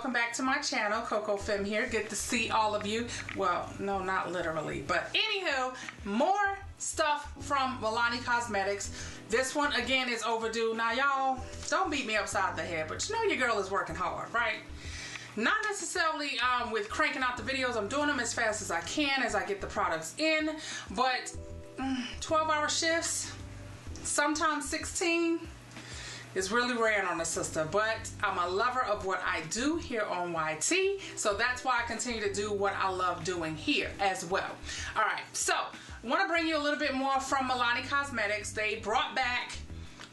welcome back to my channel. Kokofemme here. Good to see all of you. Well, no, not literally, but anywho, more stuff from Milani Cosmetics. This one again is overdue. Now y'all, don't beat me upside the head, but you know your girl is working hard, right? Not necessarily with cranking out the videos. I'm doing them as fast as I can as I get the products in, but 12-hour shifts, sometimes 16, is really rare on a sister, but I'm a lover of what I do here on YT, so that's why I continue to do what I love doing here as well. Alright, so I want to bring you a little bit more from Milani Cosmetics. They brought back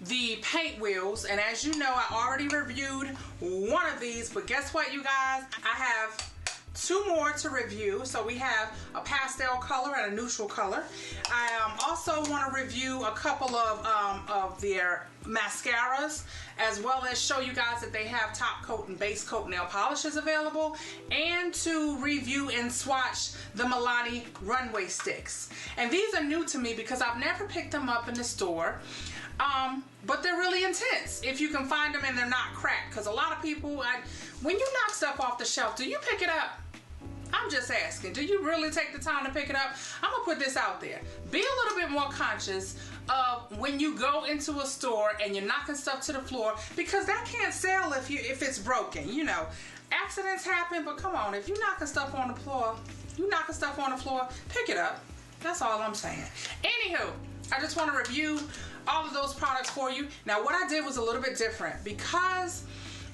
the paint wheels, and as you know, I already reviewed one of these, but guess what, you guys? I have two more to review. So we have a pastel color and a neutral color. I also want to review a couple of their mascaras, as well as show you guys that they have top coat and base coat nail polishes available, and to review and swatch the Milani Runway sticks. And these are new to me because I've never picked them up in the store. But they're really intense if you can find them and they're not cracked, because a lot of people, when you knock stuff off the shelf, do you pick it up? I'm just asking, do you really take the time to pick it up? I'm gonna put this out there. Be a little bit more conscious of when you go into a store and you're knocking stuff to the floor, because that can't sell if it's broken. You know, accidents happen, but come on, if you're knocking stuff on the floor, pick it up. That's all I'm saying. Anywho, I just want to review all of those products for you. Now, what I did was a little bit different, because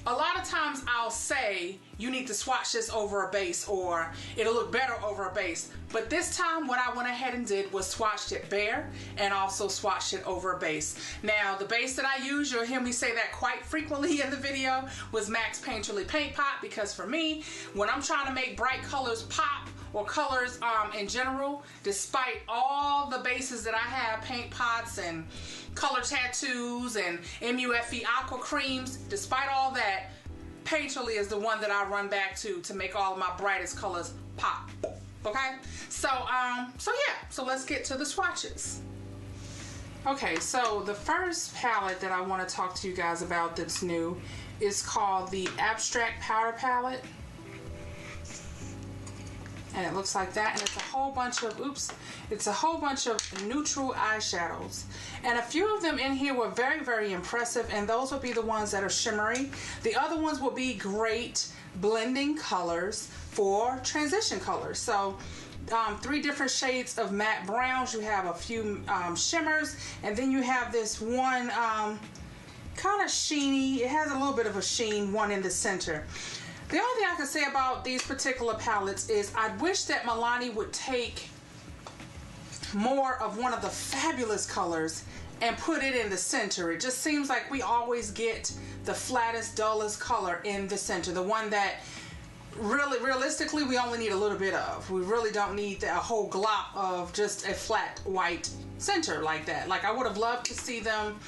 a lot of times I'll say you need to swatch this over a base, or it'll look better over a base. But this time what I went ahead and did was swatched it bare and also swatched it over a base. Now the base that I use, you'll hear me say that quite frequently in the video, was MAC's Painterly Paint Pot, because for me, when I'm trying to make bright colors pop, or colors in general, despite all the bases that I have, paint pots and color tattoos and MUFE aqua creams, despite all that, Painterly is the one that I run back to make all of my brightest colors pop. Okay, so yeah, so let's get to the swatches. Okay, so the first palette that I want to talk to you guys about that's new is called the Abstract Powder Palette. And it looks like that, and it's a whole bunch of, it's a whole bunch of neutral eyeshadows. And a few of them in here were very, very impressive, and those will be the ones that are shimmery. The other ones will be great blending colors for transition colors. So 3 different shades of matte browns. You have a few shimmers, and then you have this one kind of sheeny, it has a little bit of a sheen one in the center. The only thing I can say about these particular palettes is I wish that Milani would take more of one of the fabulous colors and put it in the center. It just seems like we always get the flattest, dullest color in the center. The one that really, realistically, we only need a little bit of. We really don't need a whole glop of just a flat white center like that. Like, I would have loved to see them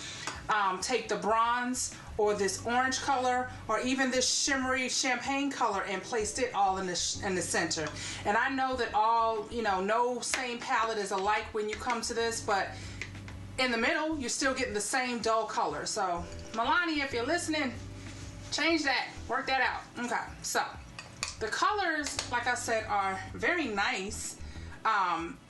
take the bronze or this orange color or even this shimmery champagne color and placed it all in the center. And I know that all, you know, no same palette is alike when you come to this, but in the middle you're still getting the same dull color. So Milani, if you're listening, change that, work that out. Okay, so the colors, like I said, are very nice.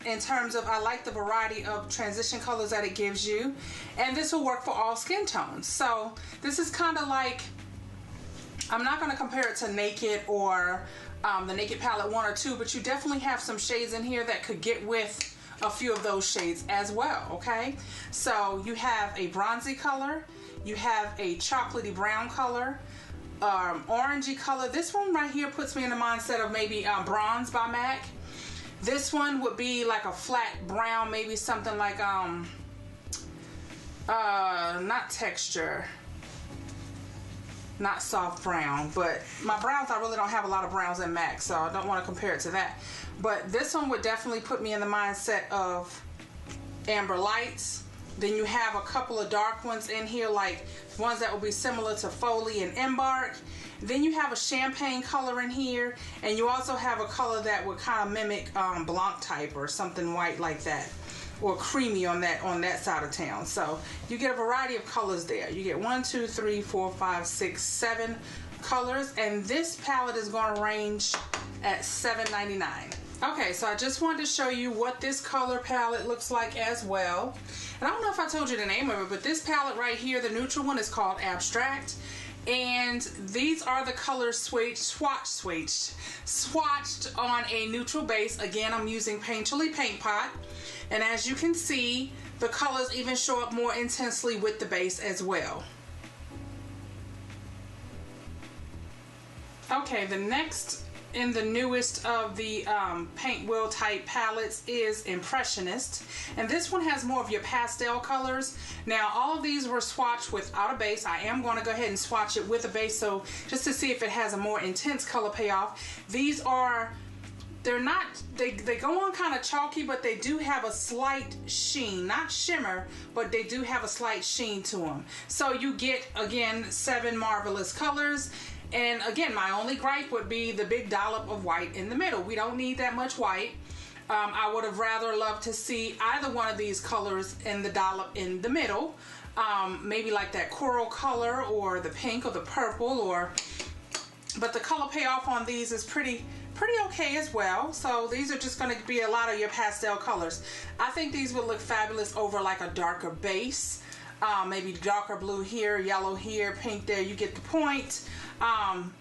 In terms of, I like the variety of transition colors that it gives you, and this will work for all skin tones. So this is kind of like, I'm not going to compare it to Naked or the Naked Palette 1 or 2, but you definitely have some shades in here that could get with a few of those shades as well. Okay, so you have a bronzy color, you have a chocolatey brown color, orangey color. This one right here puts me in the mindset of maybe Bronze by MAC. This one would be like a flat brown, maybe something like not texture, not soft brown, but my browns, I really don't have a lot of browns in MAC, so I don't want to compare it to that. But this one would definitely put me in the mindset of Amber Lights. Then you have a couple of dark ones in here, like ones that will be similar to Foley and Embark. Then you have a champagne color in here, and you also have a color that would kind of mimic Blanc type or something white like that, or creamy on that side of town. So you get a variety of colors there. You get 1, 2, 3, 4, 5, 6, 7 colors, and this palette is going to range at $7.99. Okay, so I just wanted to show you what this color palette looks like as well. And I don't know if I told you the name of it, but this palette right here, the neutral one, is called Abstract. And these are the colors swatched on a neutral base. Again, I'm using Painterly Paint Pot. And as you can see, the colors even show up more intensely with the base as well. Okay, the next in the newest of the paint wheel type palettes is Impressionist, and this one has more of your pastel colors. Now all of these were swatched without a base. I am going to go ahead and swatch it with a base, so just to see if it has a more intense color payoff. These are, they're not, they go on kind of chalky, but they do have a slight sheen, not shimmer, but they do have a slight sheen to them. So you get, again, 7 marvelous colors. And again, my only gripe would be the big dollop of white in the middle. We don't need that much white. I would have rather loved to see either one of these colors in the dollop in the middle. Maybe like that coral color or the pink or the purple, but the color payoff on these is pretty okay as well. So these are just going to be a lot of your pastel colors. I think these would look fabulous over like a darker base. Maybe darker blue here, yellow here, pink there. You get the point.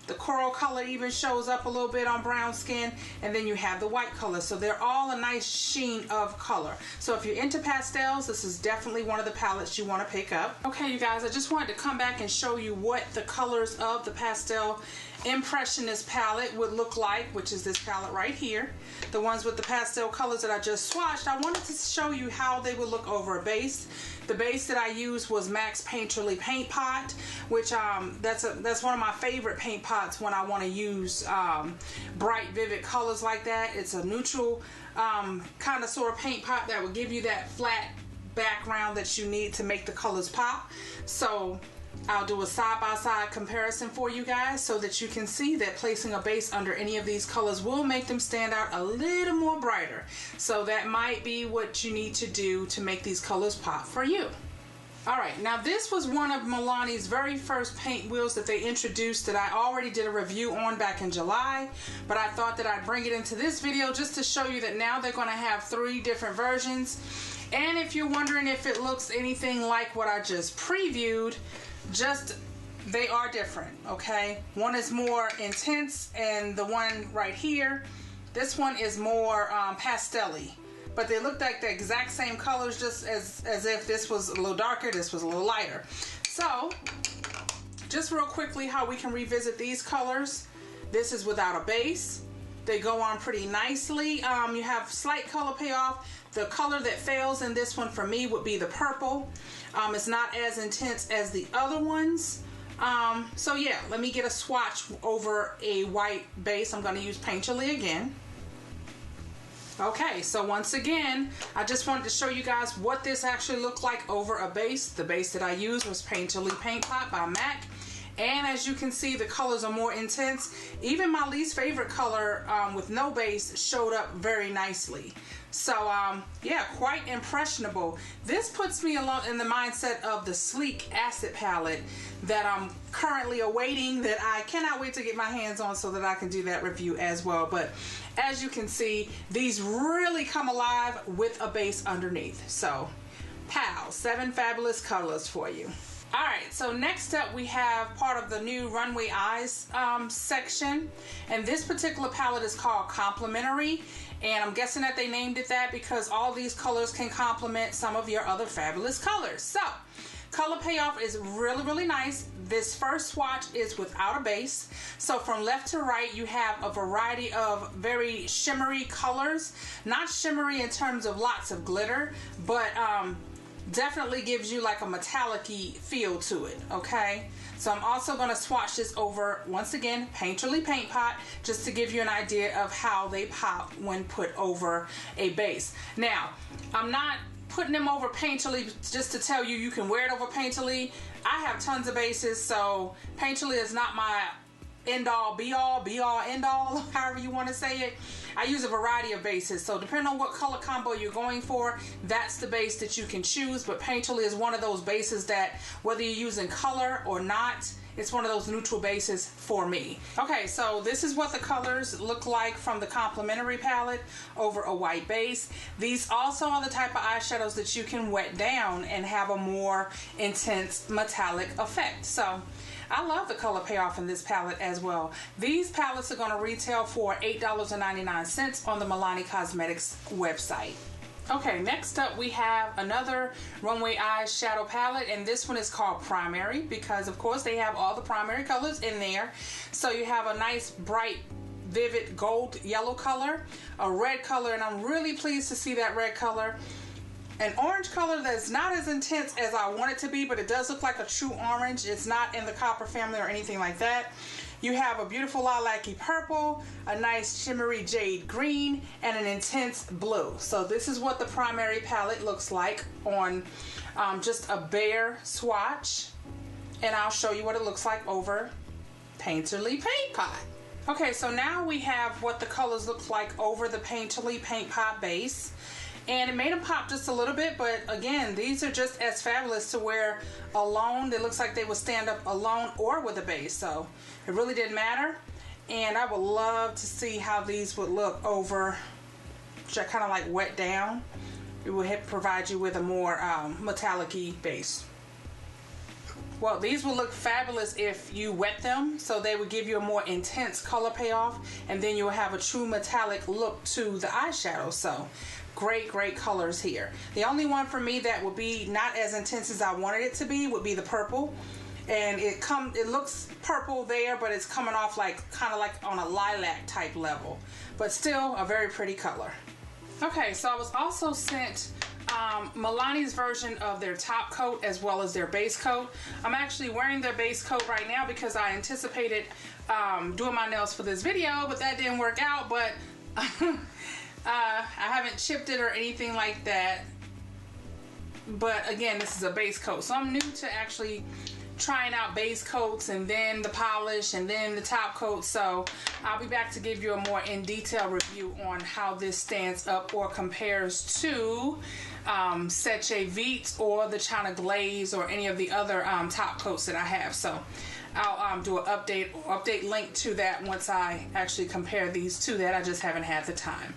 The coral color even shows up a little bit on brown skin, and then you have the white color. So they're all a nice sheen of color. So if you're into pastels, this is definitely one of the palettes you want to pick up. Okay, you guys, I just wanted to come back and show you what the colors of the pastel Impressionist palette would look like, which is this palette right here. The ones with the pastel colors that I just swatched, I wanted to show you how they would look over a base. The base that I used was MAC's Painterly Paint Pot, which that's one of my favorite paint pots when I want to use bright, vivid colors like that. It's a neutral kind of sort of paint pot that will give you that flat background that you need to make the colors pop. So I'll do a side-by-side comparison for you guys so that you can see that placing a base under any of these colors will make them stand out a little more brighter. So that might be what you need to do to make these colors pop for you. Alright, now this was one of Milani's very first paint wheels that they introduced that I already did a review on back in July, but I thought that I'd bring it into this video just to show you that now they're going to have 3 different versions. And if you're wondering if it looks anything like what I just previewed, they are different, okay? One is more intense, and the one right here, this one is more pastel-y. But they look like the exact same colors, just as if this was a little darker, this was a little lighter. So, just real quickly how we can revisit these colors. This is without a base. They go on pretty nicely. You have slight color payoff. The color that fails in this one for me would be the purple. It's not as intense as the other ones. So yeah, let me get a swatch over a white base. I'm going to use Painterly again. Okay, so once again, I just wanted to show you guys what this actually looked like over a base. The base that I used was Painterly Paint Pot by MAC. And as you can see, the colors are more intense. Even my least favorite color with no base showed up very nicely. So yeah, quite impressionable. This puts me along in the mindset of the Sleek Acid palette that I'm currently awaiting, that I cannot wait to get my hands on so that I can do that review as well. But as you can see, these really come alive with a base underneath. So pow, 7 fabulous colors for you. Alright, so next up we have part of the new Runway Eyes section, and this particular palette is called Complementary, and I'm guessing that they named it that because all these colors can complement some of your other fabulous colors. So, color payoff is really nice. This first swatch is without a base, so from left to right you have a variety of very shimmery colors, not shimmery in terms of lots of glitter, but definitely gives you like a metallic-y feel to it, okay? So I'm also going to swatch this over, once again, Painterly Paint Pot, just to give you an idea of how they pop when put over a base. Now, I'm not putting them over Painterly just to tell you you can wear it over Painterly. I have tons of bases, so Painterly is not my end-all, be-all, end-all, however you want to say it. I use a variety of bases, so depending on what color combo you're going for, that's the base that you can choose. But Painterly is one of those bases that, whether you're using color or not, it's one of those neutral bases for me. Okay, so this is what the colors look like from the complimentary palette over a white base. These also are the type of eyeshadows that you can wet down and have a more intense metallic effect. So I love the color payoff in this palette as well. These palettes are going to retail for $8.99 on the Milani Cosmetics website. Okay, next up we have another Runway eyeshadow palette, and this one is called Primary because of course they have all the primary colors in there. So you have a nice bright vivid gold yellow color, a red color, and I'm really pleased to see that red color. An orange color that's not as intense as I want it to be, but it does look like a true orange. It's not in the copper family or anything like that. You have a beautiful lilac-y purple, a nice shimmery jade green, and an intense blue. So this is what the Primary palette looks like on just a bare swatch. And I'll show you what it looks like over Painterly Paint Pot. Okay, so now we have what the colors look like over the Painterly Paint Pot base. And it made them pop just a little bit, but again, these are just as fabulous to wear alone. It looks like they would stand up alone or with a base, so it really didn't matter. And I would love to see how these would look over, kind of like wet down. It would provide you with a more metallic-y base. Well, these will look fabulous if you wet them, so they would give you a more intense color payoff, and then you'll have a true metallic look to the eyeshadow. So great colors here. The only one for me that would be not as intense as I wanted it to be would be the purple. And it looks purple there, but it's coming off like kind of like on a lilac type level, but still a very pretty color. Okay, so I was also sent Milani's version of their top coat as well as their base coat. I'm actually wearing their base coat right now because I anticipated doing my nails for this video, but that didn't work out. But I haven't chipped it or anything like that. But again, this is a base coat, so I'm new to actually trying out base coats and then the polish and then the top coat. So I'll be back to give you a more in detail review on how this stands up or compares to Seche Vite or the China Glaze or any of the other top coats that I have. So I'll do an update link to that once I actually compare these two that. I just haven't had the time.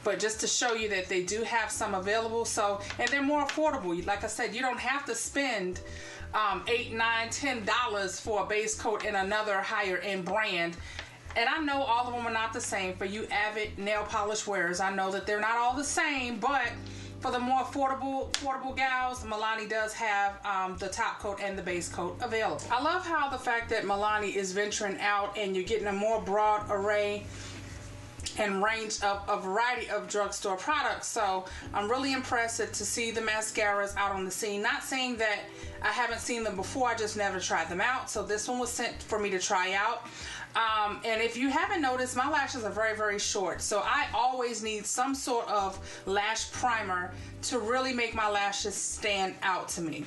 But just to show you that they do have some available, so, and they're more affordable. Like I said, you don't have to spend $8, $9, $10 for a base coat in another higher end brand. And I know all of them are not the same. For you avid nail polish wearers, I know that they're not all the same, but for the more affordable gals, Milani does have the top coat and the base coat available. I love how the fact that Milani is venturing out and you're getting a more broad array and range of a variety of drugstore products. So I'm really impressed to see the mascaras out on the scene. Not saying that I haven't seen them before, I just never tried them out. So this one was sent for me to try out. And if you haven't noticed, my lashes are very short. So I always need some sort of lash primer to really make my lashes stand out to me.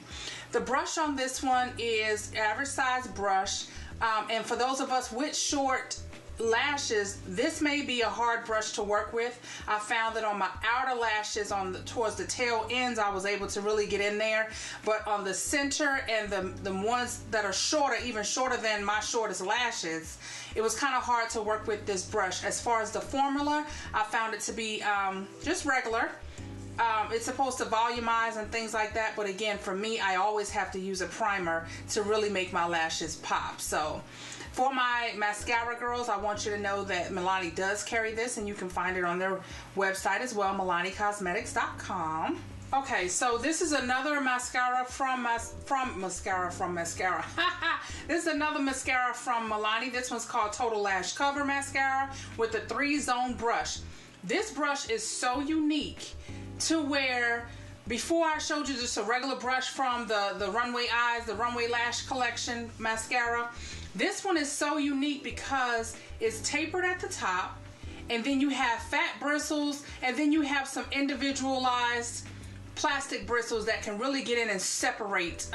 The brush on this one is average size brush. And for those of us with short lashes, this may be a hard brush to work with. I found that on my outer lashes, towards the tail ends, I was able to really get in there, but on the center and the ones that are shorter, even shorter than my shortest lashes, it was kind of hard to work with this brush. As far as the formula, I found it to be just regular. It's supposed to volumize and things like that, but again, for me, I always have to use a primer to really make my lashes pop. So for my mascara girls, I want you to know that Milani does carry this, and you can find it on their website as well, MilaniCosmetics.com. Okay, so this is another mascara from Mascara. This is another mascara from Milani. This one's called Total Lash Cover Mascara with a 3-zone brush. This brush is so unique to where, before I showed you just a regular brush from the Runway Eyes, the Runway Lash Collection mascara, this one is so unique because it's tapered at the top, and then you have fat bristles, and then you have some individualized plastic bristles that can really get in and separate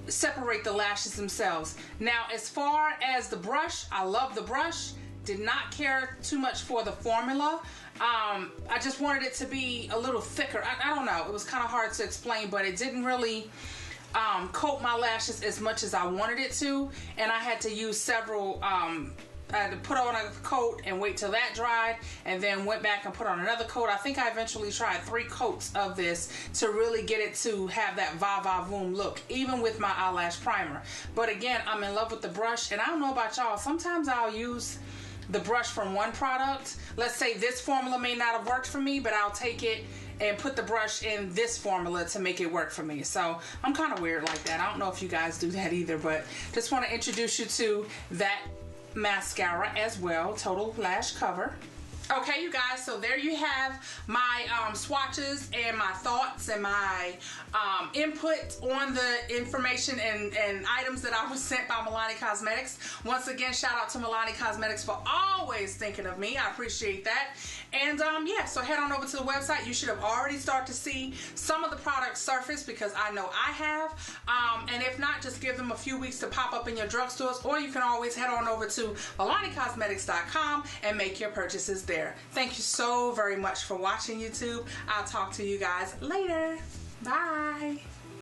the lashes themselves. Now, as far as the brush, I love the brush. Did not care too much for the formula. I just wanted it to be a little thicker. I don't know. It was kind of hard to explain, but it didn't really coat my lashes as much as I wanted it to, and I had to use several I had to put on a coat and wait till that dried, and then went back and put on another coat. I think I eventually tried 3 coats of this to really get it to have that va va voom look, even with my eyelash primer. But again, I'm in love with the brush, and I don't know about y'all, sometimes I'll use the brush from one product. Let's say this formula may not have worked for me, but I'll take it and put the brush in this formula to make it work for me. So I'm kind of weird like that. I don't know if you guys do that either, but just want to introduce you to that mascara as well, Total Lash Cover. Okay, you guys, so there you have my swatches and my thoughts and my input on the information and items that I was sent by Milani Cosmetics. Once again, shout out to Milani Cosmetics for always thinking of me. I appreciate that. And yeah, so head on over to the website. You should have already started to see some of the products surface, because I know I have. And if not, just give them a few weeks to pop up in your drugstores, or you can always head on over to MilaniCosmetics.com and make your purchases there. Thank you so very much for watching, YouTube. I'll talk to you guys later. Bye.